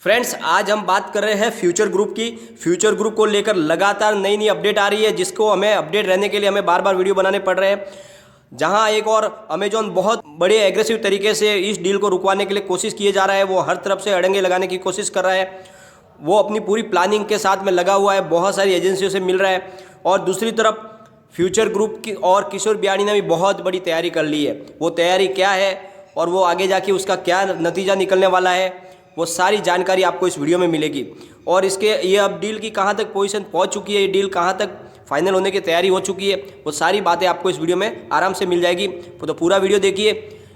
Friends, आज हम बात कर रहे हैं फ्यूचर ग्रुप की। फ्यूचर ग्रुप को लेकर लगातार नई नई अपडेट आ रही है, जिसको हमें अपडेट रहने के लिए हमें बार बार वीडियो बनाने पड़ रहे हैं। जहां एक और अमेजॉन बहुत बड़े एग्रेसिव तरीके से इस डील को रुकवाने के लिए कोशिश किए जा रहा है। वो हर तरफ से अड़ंगे लगाने की कोशिश कर रहा है। वो अपनी पूरी प्लानिंग के साथ में लगा हुआ है, बहुत सारी एजेंसियों से मिल रहा है। और दूसरी तरफ फ्यूचर ग्रुप की और किशोर बियाणी ने भी बहुत बड़ी तैयारी कर ली है। वो तैयारी क्या है और वो आगे जाके उसका क्या नतीजा निकलने वाला है, वो सारी जानकारी आपको इस वीडियो में मिलेगी। और इसके ये अब डील की कहाँ तक पोजीशन पहुँच चुकी है, ये डील कहाँ तक फाइनल होने की तैयारी हो चुकी है, वो सारी बातें आपको इस वीडियो में आराम से मिल जाएगी। तो पूरा वीडियो देखिए,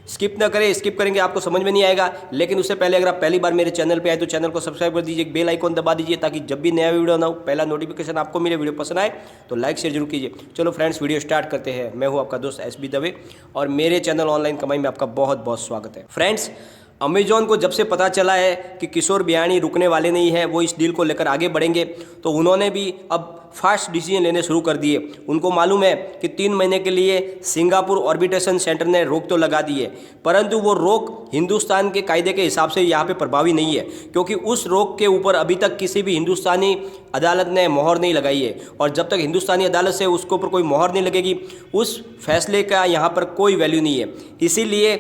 स्किप ना करें। स्किप करेंगे आपको समझ में नहीं आएगा। लेकिन उससे पहले अगर आप पहली बार मेरे चैनल पे आए तो चैनल को सब्सक्राइब कर दीजिए, बेल आइकॉन दबा दीजिए, ताकि जब भी नया वीडियो ना हो पहला नोटिफिकेशन आपको मिले। वीडियो पसंद आए तो लाइक शेयर जरूर कीजिए। चलो फ्रेंड्स, वीडियो स्टार्ट करते हैं। मैं हूँ आपका दोस्त SB दवे और मेरे चैनल ऑनलाइन कमाई में आपका बहुत बहुत स्वागत है। फ्रेंड्स, अमेजॉन को जब से पता चला है कि किशोर बियाणी रुकने वाले नहीं है, वो इस डील को लेकर आगे बढ़ेंगे, तो उन्होंने भी अब फास्ट डिसीजन लेने शुरू कर दिए। उनको मालूम है कि 3 महीने के लिए सिंगापुर ऑर्बिटेशन सेंटर ने रोक तो लगा दी है, परंतु वो रोक हिंदुस्तान के कायदे के हिसाब से यहाँ पे प्रभावी नहीं है, क्योंकि उस रोक के ऊपर अभी तक किसी भी हिंदुस्तानी अदालत ने मोहर नहीं लगाई है। और जब तक हिंदुस्तानी अदालत से उसके ऊपर कोई मोहर नहीं लगेगी, उस फैसले का यहाँ पर कोई वैल्यू नहीं है। इसीलिए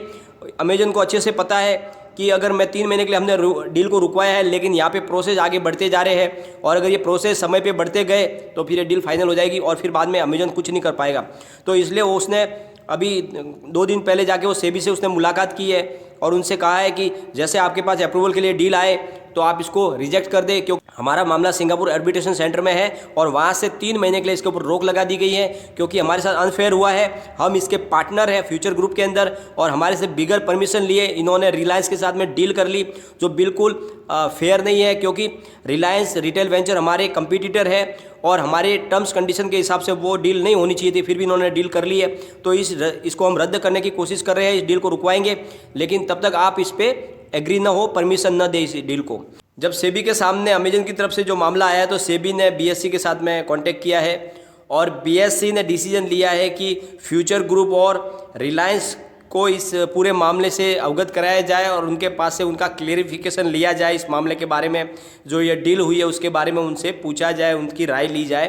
अमेजन को अच्छे से पता है कि अगर मैं 3 महीने के लिए हमने डील को रुकवाया है, लेकिन यहाँ पे प्रोसेस आगे बढ़ते जा रहे हैं, और अगर ये प्रोसेस समय पे बढ़ते गए तो फिर ये डील फाइनल हो जाएगी और फिर बाद में अमेजन कुछ नहीं कर पाएगा। तो इसलिए उसने अभी 2 दिन पहले जाके वो सेबी से उसने मुलाकात की है और उनसे कहा है कि जैसे आपके पास अप्रूवल के लिए डील आए तो आप इसको रिजेक्ट कर दें, क्योंकि हमारा मामला सिंगापुर आर्बिट्रेशन सेंटर में है और वहाँ से 3 महीने के लिए इसके ऊपर रोक लगा दी गई है, क्योंकि हमारे साथ अनफेयर हुआ है। हम इसके पार्टनर हैं फ्यूचर ग्रुप के अंदर, और हमारे से बिगर परमिशन लिए इन्होंने रिलायंस के साथ में डील कर ली, जो बिल्कुल फेयर नहीं है, क्योंकि रिलायंस रिटेल वेंचर हमारे कंपटीटर है और हमारे टर्म्स कंडीशन के हिसाब से वो डील नहीं होनी चाहिए थी, फिर भी इन्होंने डील कर ली है। तो इसको हम रद्द करने की कोशिश कर रहे हैं, इस डील को रुकवाएंगे, लेकिन तब तक आप इस पर एग्री ना हो, परमिशन ना दे इस डील को। जब सेबी के सामने अमेजन की तरफ से जो मामला आया है, तो सेबी ने BSE के साथ में कांटेक्ट किया है और BSE ने डिसीजन लिया है कि फ्यूचर ग्रुप और रिलायंस को इस पूरे मामले से अवगत कराया जाए और उनके पास से उनका क्लेरिफिकेशन लिया जाए। इस मामले के बारे में जो ये डील हुई है उसके बारे में उनसे पूछा जाए, उनकी राय ली जाए।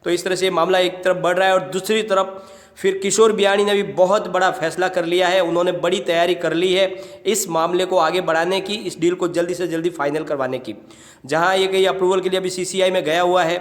तो इस तरह से मामला एक तरफ बढ़ रहा है और दूसरी तरफ फिर किशोर बियाणी ने भी बहुत बड़ा फैसला कर लिया है। उन्होंने बड़ी तैयारी कर ली है इस मामले को आगे बढ़ाने की, इस डील को जल्दी से जल्दी फाइनल करवाने की। जहां ये कहीं अप्रूवल के लिए अभी CCI में गया हुआ है,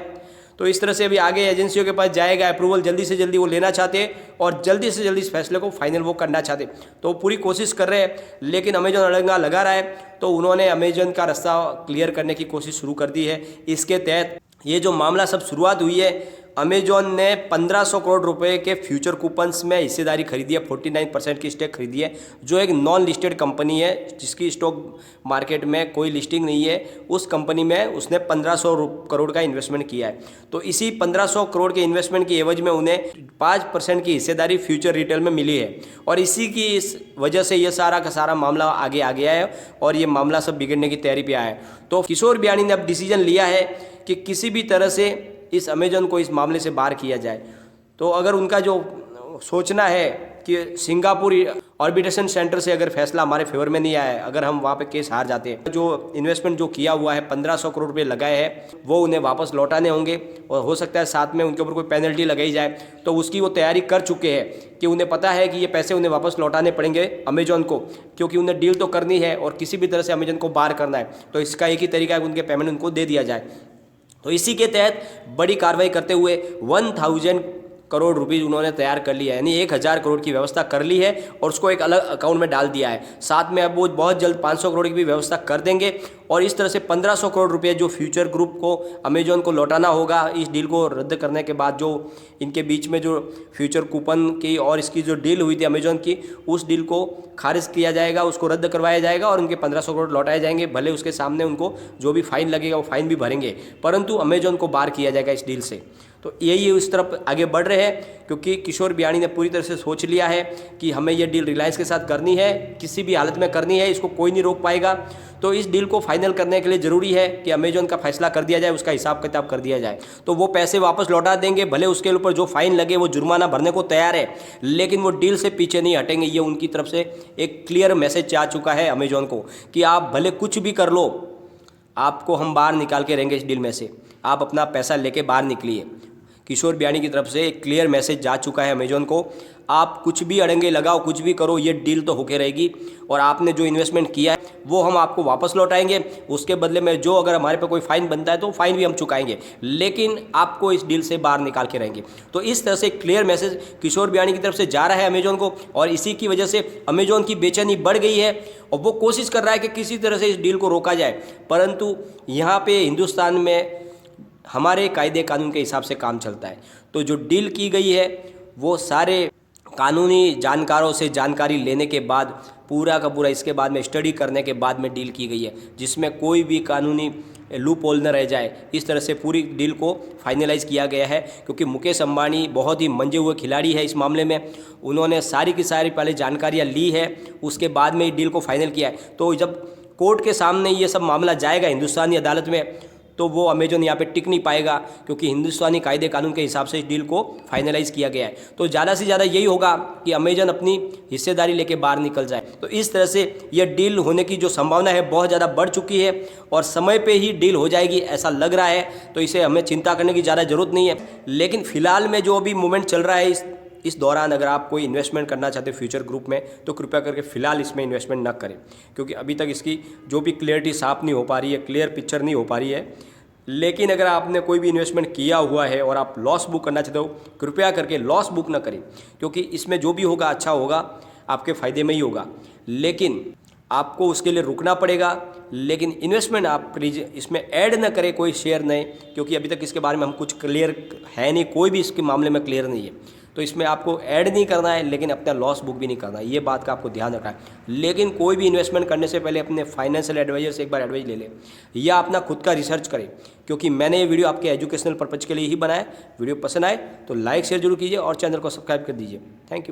तो इस तरह से अभी आगे एजेंसियों के पास जाएगा। अप्रूवल जल्दी से जल्दी वो लेना चाहते हैं और जल्दी से जल्दी इस फैसले को फाइनल वो करना चाहते, तो पूरी कोशिश कर रहे हैं। लेकिन अमेजन अड़ंगा लगा रहा है, तो उन्होंने अमेजन का रास्ता क्लियर करने की कोशिश शुरू कर दी है। इसके तहत ये जो मामला सब शुरुआत हुई है, अमेजॉन ने 1500 करोड़ रुपए के फ्यूचर कूपन्स में हिस्सेदारी खरीदी है, 49% की स्टेक खरीदी है, जो एक नॉन लिस्टेड कंपनी है जिसकी स्टॉक मार्केट में कोई लिस्टिंग नहीं है। उस कंपनी में उसने 1500 करोड़ का इन्वेस्टमेंट किया है। तो इसी 1500 करोड़ के इन्वेस्टमेंट की एवज में उन्हें 5% की हिस्सेदारी फ्यूचर रिटेल में मिली है, और इसी की इस वजह से यह सारा का सारा मामला आगे आ गया है और ये मामला सब बिगड़ने की तैयारी पे आया है। तो किशोर बियाणी ने अब डिसीजन लिया है कि किसी भी तरह से इस अमेजन को इस मामले से बाहर किया जाए। तो अगर उनका जो सोचना है कि सिंगापुर ऑर्बिटेशन सेंटर से अगर फैसला हमारे फेवर में नहीं आया, अगर हम वहाँ पे केस हार जाते हैं, जो इन्वेस्टमेंट जो किया हुआ है 1500 करोड़ रुपए लगाए हैं, वो उन्हें वापस लौटाने होंगे और हो सकता है साथ में उनके ऊपर कोई पेनल्टी लगाई जाए। तो उसकी वो तैयारी कर चुके हैं कि उन्हें पता है कि ये पैसे उन्हें वापस लौटाने पड़ेंगे अमेजॉन को, क्योंकि उन्हें डील तो करनी है और किसी भी तरह से अमेजॉन को बाहर करना है। तो इसका एक ही तरीका है कि उनके पेमेंट उनको दे दिया जाए। तो इसी के तहत बड़ी कार्रवाई करते हुए 1000 करोड़ रुपीज़ उन्होंने तैयार कर लिया है, यानी 1000 करोड़ की व्यवस्था कर ली है और उसको एक अलग अकाउंट में डाल दिया है। साथ में अब वो बहुत जल्द 500 करोड़ की भी व्यवस्था कर देंगे और इस तरह से 1500 करोड़ रुपए जो फ्यूचर ग्रुप को अमेजॉन को लौटाना होगा इस डील को रद्द करने के बाद, जो इनके बीच में जो फ्यूचर कूपन की और इसकी जो डील हुई थी अमेजॉन की, उस डील को खारिज किया जाएगा, उसको रद्द करवाया जाएगा और उनके 1500 करोड़ लौटाए जाएंगे। भले उसके सामने उनको जो भी फाइन लगेगा वो फाइन भी भरेंगे, परंतु अमेजॉन को बाहर किया जाएगा इस डील से। तो यही उस तरफ आगे बढ़ रहे हैं, क्योंकि किशोर बियाणी ने पूरी तरह से सोच लिया है कि हमें ये डील रिलायंस के साथ करनी है, किसी भी हालत में करनी है, इसको कोई नहीं रोक पाएगा। तो इस डील को फाइनल करने के लिए ज़रूरी है कि अमेजॉन का फैसला कर दिया जाए, उसका हिसाब किताब कर दिया जाए। तो वो पैसे वापस लौटा देंगे, भले उसके ऊपर जो फाइन लगे वो जुर्माना भरने को तैयार है, लेकिन वो डील से पीछे नहीं हटेंगे। ये उनकी तरफ से एक क्लियर मैसेज आ चुका है अमेजॉन को कि आप भले कुछ भी कर लो, आपको हम बाहर निकाल के रहेंगे इस डील में से, आप अपना पैसा लेके बाहर निकलिए। किशोर बियाणी की तरफ से एक क्लियर मैसेज जा चुका है अमेजोन को, आप कुछ भी अड़ंगे लगाओ, कुछ भी करो, ये डील तो होके रहेगी और आपने जो इन्वेस्टमेंट किया है वो हम आपको वापस लौटाएंगे। उसके बदले में जो अगर हमारे पे कोई फाइन बनता है तो फाइन भी हम चुकाएंगे, लेकिन आपको इस डील से बाहर निकाल के रहेंगे। तो इस तरह से क्लियर मैसेज किशोर बियाणी की तरफ से जा रहा है अमेजोन को, और इसी की वजह से अमेजोन की बेचैनी बढ़ गई है और वो कोशिश कर रहा है कि किसी तरह से इस डील को रोका जाए। परंतु यहाँ पे हिंदुस्तान में हमारे कायदे कानून के हिसाब से काम चलता है। तो जो डील की गई है वो सारे कानूनी जानकारों से जानकारी लेने के बाद, पूरा का पूरा इसके बाद में स्टडी करने के बाद में डील की गई है, जिसमें कोई भी कानूनी लूप होल न रह जाए। इस तरह से पूरी डील को फाइनलाइज किया गया है, क्योंकि मुकेश अंबानी बहुत ही मंजे हुए खिलाड़ी है इस मामले में। उन्होंने सारी की सारी पहले जानकारियाँ ली है, उसके बाद में डील को फाइनल किया है। तो जब कोर्ट के सामने ये सब मामला जाएगा हिंदुस्तानी अदालत में, तो वो अमेजोन यहाँ पे टिक नहीं पाएगा, क्योंकि हिंदुस्तानी कायदे कानून के हिसाब से इस डील को फाइनलाइज किया गया है। तो ज़्यादा से ज़्यादा यही होगा कि अमेजोन अपनी हिस्सेदारी लेके बाहर निकल जाए। तो इस तरह से यह डील होने की जो संभावना है बहुत ज़्यादा बढ़ चुकी है और समय पे ही डील हो जाएगी ऐसा लग रहा है। तो इसे हमें चिंता करने की ज़्यादा ज़रूरत नहीं है। लेकिन फ़िलहाल में जो अभी मूवमेंट चल रहा है, इस दौरान अगर आप कोई इन्वेस्टमेंट करना चाहते हो फ्यूचर ग्रुप में, तो कृपया करके फ़िलहाल इसमें इन्वेस्टमेंट ना करें, क्योंकि अभी तक इसकी जो भी क्लियरिटी साफ नहीं हो पा रही है, क्लियर पिक्चर नहीं हो पा रही है। लेकिन अगर आपने कोई भी इन्वेस्टमेंट किया हुआ है और आप लॉस बुक करना चाहते हो, कृपया करके लॉस बुक ना करें, क्योंकि इसमें जो भी होगा अच्छा होगा, आपके फ़ायदे में ही होगा। लेकिन आपको उसके लिए रुकना पड़ेगा। लेकिन इन्वेस्टमेंट आप इसमें ऐड ना करें, कोई शेयर नहीं, क्योंकि अभी तक इसके बारे में हम कुछ क्लियर है नहीं, कोई भी इसके मामले में क्लियर नहीं है। तो इसमें आपको ऐड नहीं करना है, लेकिन अपना लॉस बुक भी नहीं करना है, ये बात का आपको ध्यान रखना है। लेकिन कोई भी इन्वेस्टमेंट करने से पहले अपने फाइनेंशियल एडवाइजर से एक बार एडवाइस ले लें या अपना खुद का रिसर्च करें, क्योंकि मैंने ये वीडियो आपके एजुकेशनल पर्पज़ के लिए ही बनाया। वीडियो पसंद आए तो लाइक शेयर जरूर कीजिए और चैनल को सब्सक्राइब कर दीजिए। Thank you.